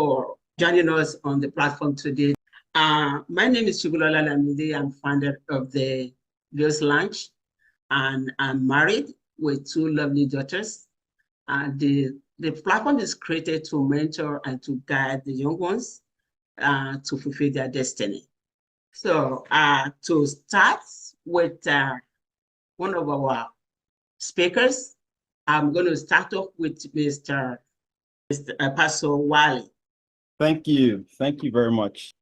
for joining us on the platform today. My name is Chugulola Lamide. I'm founder of the Girls Lunch, and I'm married with two lovely daughters. The platform is created to mentor and to guide the young ones to fulfill their destiny. So to start with one of our speakers, I'm going to start off with Mr. Pastor Wally. Thank you. Thank you very much.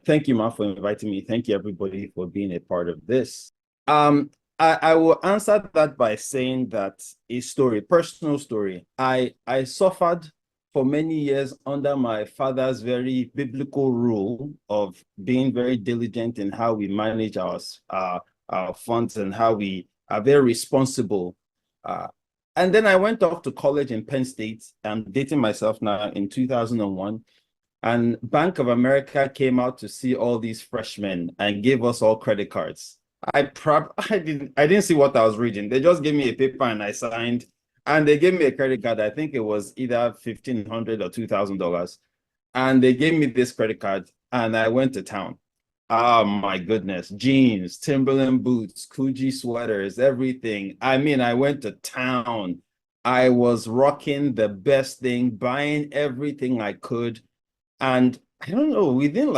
Thank you, Ma, for inviting me. Thank you, everybody, for being a part of this. I will answer that by saying that a story, personal story. I suffered for many years under my father's very biblical rule of being very diligent in how we manage our funds and how we are very responsible. And then I went off to college in Penn State. I'm dating myself now in 2001. And Bank of America came out to see all these freshmen and gave us all credit cards. I didn't see what I was reading. They just gave me a paper and I signed, and they gave me a credit card. I think it was either $1,500 or $2,000. And they gave me this credit card and I went to town. Oh my goodness, jeans, Timberland boots, Coogee sweaters, everything. I mean, I went to town. I was rocking the best thing, buying everything I could. And I don't know, within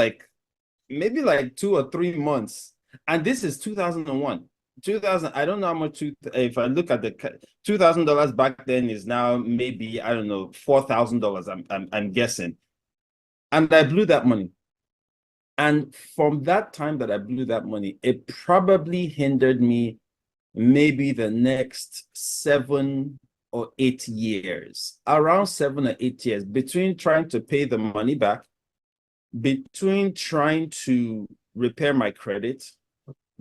maybe 2 or 3 months, and this is 2001. 2000, I don't know how much, if I look at the $2,000 back then is now maybe, I don't know, $4,000, I'm guessing. And I blew that money. And from that time that I blew that money, it probably hindered me maybe the next 7 or 8 years, around 7 or 8 years, between trying to pay the money back, between trying to repair my credit,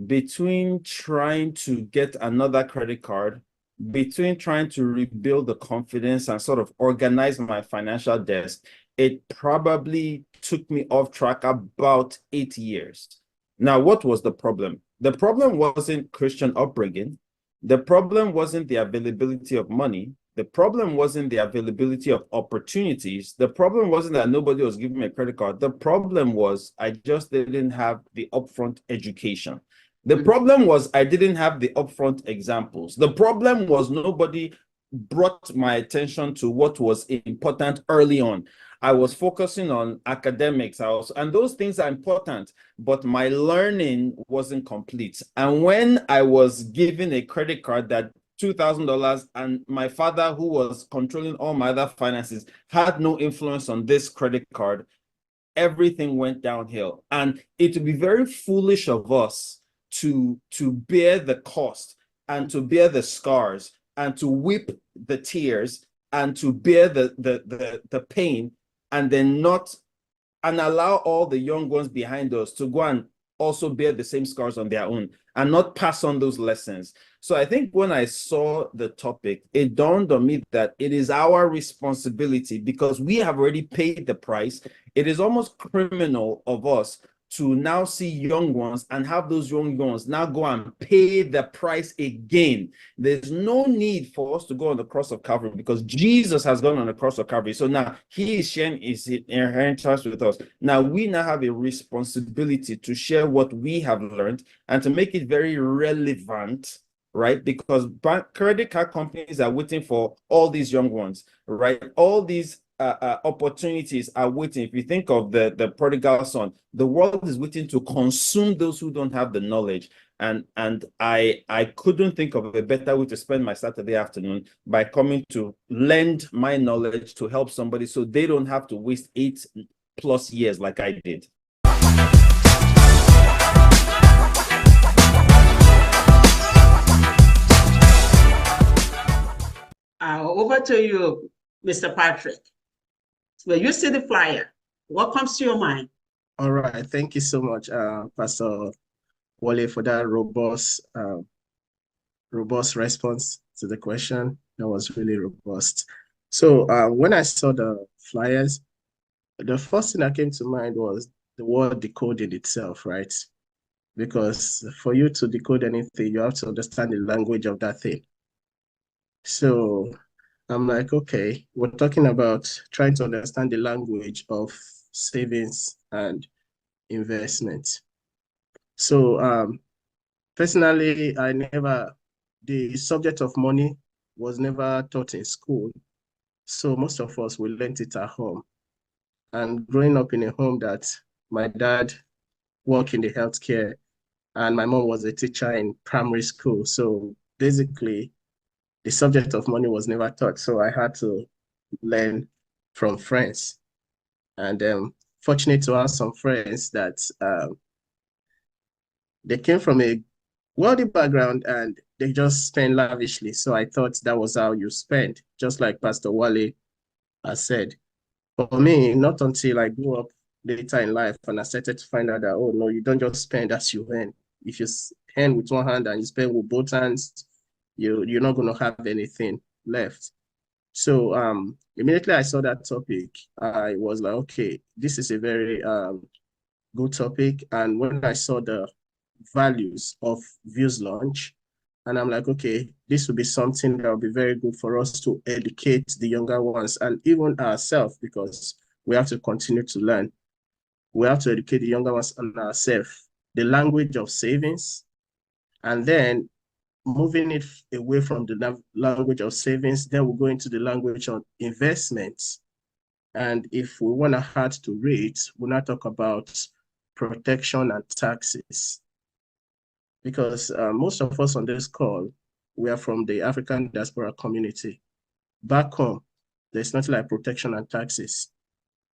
between trying to get another credit card, between trying to rebuild the confidence and sort of organize my financial desk. It probably took me off track about 8 years. Now, what was the problem? The problem wasn't Christian upbringing. The problem wasn't the availability of money. The problem wasn't the availability of opportunities. The problem wasn't that nobody was giving me a credit card. The problem was I just didn't have the upfront education. The problem was I didn't have the upfront examples. The problem was nobody brought my attention to what was important early on. I was focusing on academics, and those things are important, but my learning wasn't complete. And when I was given a credit card that $2,000, and my father, who was controlling all my other finances, had no influence on this credit card, everything went downhill. And it would be very foolish of us to bear the cost and to bear the scars and to weep the tears and to bear the pain, and then not and allow all the young ones behind us to go and also bear the same scars on their own and not pass on those lessons. So I think when I saw the topic, it dawned on me that it is our responsibility, because we have already paid the price. It is almost criminal of us to now see young ones and have those young ones now go and pay the price again. There's no need for us to go on the cross of Calvary, because Jesus has gone on the cross of Calvary. So now he is sharing his inheritance with us. Now we now have a responsibility to share what we have learned and to make it very relevant, right? Because credit card companies are waiting for all these young ones, right? All these opportunities are waiting. If you think of the prodigal son, the world is waiting to consume those who don't have the knowledge. And I couldn't think of a better way to spend my Saturday afternoon by coming to lend my knowledge to help somebody so they don't have to waste 8+ years like I did. Over to you, Mr. Patrick. When you see the flyer, what comes to your mind? All right. Thank you so much, Pastor Wale, for that robust response to the question. That was really robust. So when I saw the flyers, the first thing that came to mind was the word decoding itself, right? Because for you to decode anything, you have to understand the language of that thing. So I'm like, okay, we're talking about trying to understand the language of savings and investment. So personally, the subject of money was never taught in school. So most of us, we learned it at home. And growing up in a home that my dad worked in the healthcare and my mom was a teacher in primary school. So basically, the subject of money was never taught. So I had to learn from friends. And fortunate to have some friends that they came from a wealthy background and they just spend lavishly. So I thought that was how you spend, just like Pastor Wale has said. For me, not until I grew up later in life and I started to find out that, oh no, you don't just spend as you earn. If you earn with one hand and you spend with both hands, you're not going to have anything left. So immediately I saw that topic, I was like, okay, this is a very good topic. And when I saw the values of Views Launch, and I'm like, okay, this will be something that will be very good for us to educate the younger ones and even ourselves, because we have to continue to learn. We have to educate the younger ones and ourselves, the language of savings, and then moving it away from the language of savings, then we'll go into the language of investments. And if we want to add to rates, we'll not talk about protection and taxes. Because most of us on this call, we are from the African diaspora community. Back home, there's nothing like protection and taxes.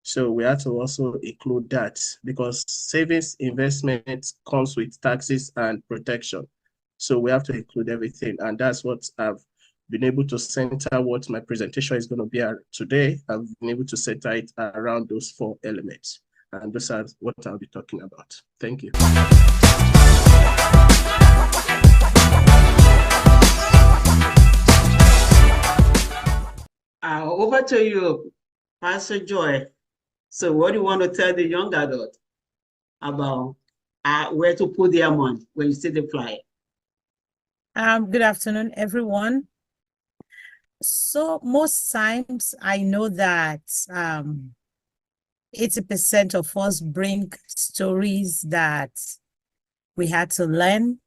So we have to also include that because savings investment comes with taxes and protection. So we have to include everything. And that's what I've been able to center what my presentation is going to be today. I've been able to center it around those 4 elements. And those are what I'll be talking about. Thank you. Over to you, Pastor Joy. So what do you want to tell the young adult about where to put their money when you see the flyer? Good afternoon, everyone. So most times I know that 80% of us bring stories that we had to learn,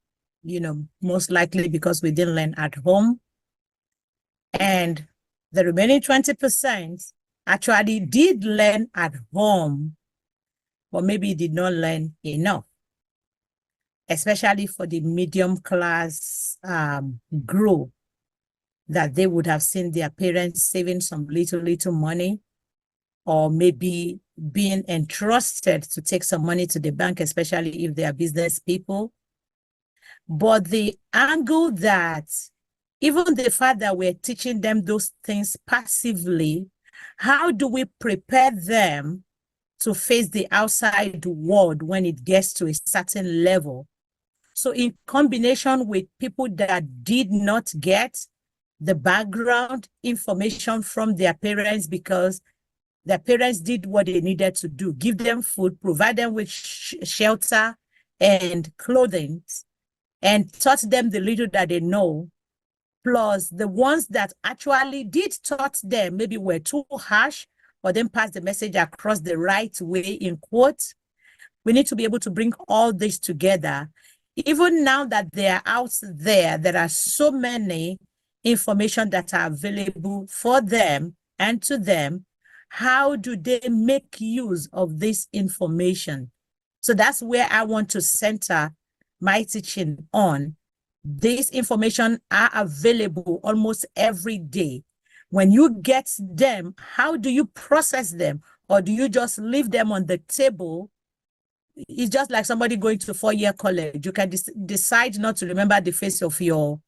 most likely because we didn't learn at home. And the remaining 20% actually did learn at home, but maybe did not learn enough, especially for the medium class group, that they would have seen their parents saving some little money, or maybe being entrusted to take some money to the bank, especially if they are business people. But the angle that even the fact that we're teaching them those things passively, how do we prepare them to face the outside world when it gets to a certain level? So in combination with people that did not get the background information from their parents because their parents did what they needed to do, give them food, provide them with shelter and clothing, and taught them the little that they know, plus the ones that actually did taught them maybe were too harsh or then pass the message across the right way, in quotes. We need to be able to bring all this together. Even now that they are out there, there are so many information that are available for them and to them. How do they make use of this information? So that's where I want to center my teaching on. This information are available almost every day. When you get them, how do you process them? Or do you just leave them on the table? It's just like somebody going to 4-year college. You can decide not to remember the face of your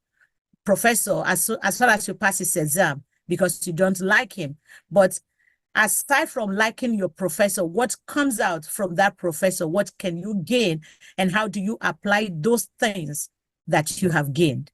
professor as far as you pass his exam because you don't like him. But aside from liking your professor, what comes out from that professor? What can you gain? And how do you apply those things that you have gained?